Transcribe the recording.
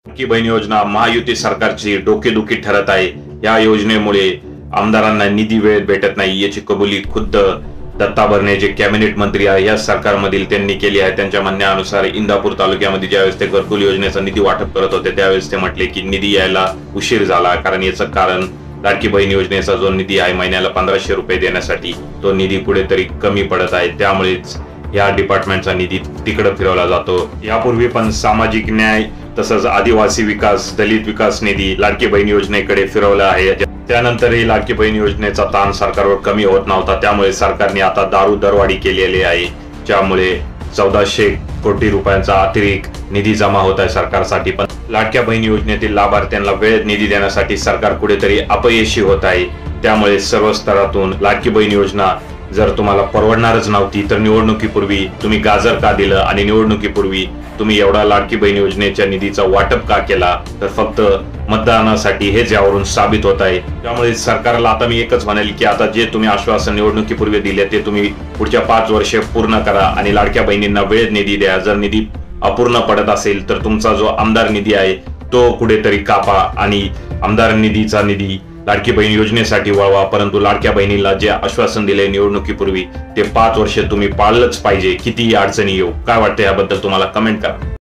लाडकी बहीण योजना महायुती सरकारची डोकेदुखी ठरत आहे। या योजनेमुळे आमदारांना निधी वेळेत भेटत नाही याची कबुली खुद्द दत्ता भरणे जे कॅबिनेट मंत्री आहे या सरकारमधील त्यांनी केली आहे। त्यांच्या म्हणण्यानुसार इंदापूर तालुक्यामध्ये ज्यावेळेस ते घरकुल योजनेचा निधी वाटप करत होते त्यावेळेस ते म्हटले की निधी यायला उशीर झाला, कारण याचं कारण लाडकी बहीण योजनेचा जो निधी आहे महिन्याला 1500 रुपये देण्यासाठी तो निधी कुठेतरी कमी पडत आहे, त्यामुळेच या डिपार्टमेंटचा निधी तिकडे फिरवला जातो। यापूर्वी पण सामाजिक न्याय तसंच आदिवासी विकास, दलित विकास निधी लाडकी बहीण योजनेकडे फिरवला आहे। त्यानंतरही लाडकी बहीण योजनेचा ताण सरकारवर कमी होत नव्हता, त्यामुळे सरकारने आता दारू दरवाढी केलेली आहे, ज्यामुळे 1400 कोटी रुपयांचा अतिरिक्त निधी जमा होत आहे सरकारसाठी। पण लाडक्या बहीण योजनेतील लाभार्थ्यांना वेळेत निधी देण्यासाठी सरकार कुठेतरी अपयशी होत आहे। त्यामुळे सर्व स्तरातून लाडकी बहीण योजना जर तुम्हाला परवडणारच नव्हती तर निवडणुकीपूर्वी तुम्ही गाजर का दिलं आणि निवडणुकीपूर्वी तुम्ही एवढा लाडकी बहीण योजनेच्या निधीचा वाटप का केला, तर फक्त मतदानासाठी हेच यावरून साबित होत आहे। त्यामुळे सरकारला आता मी एकच म्हणेल की आता जे तुम्ही आश्वासन निवडणुकीपूर्वी दिले ते तुम्ही पुढच्या 5 वर्षे पूर्ण करा आणि लाडक्या बहिणींना वेळेत निधी द्या। जर निधी अपूर्ण पडत असेल तर तुमचा जो आमदार निधी आहे तो कुठेतरी कापा आणि आमदार निधीचा निधी लाडकी बहीण योजनेसाठी वळवा। परंतु लाडक्या बहिणीला जे आश्वासन दिले निवडणुकीपूर्वी ते 5 वर्षे तुम्ही पाळलंच पाहिजे, कितीही अडचणी येऊ। काय वाटतं याबद्दल तुम्हाला कमेंट करा।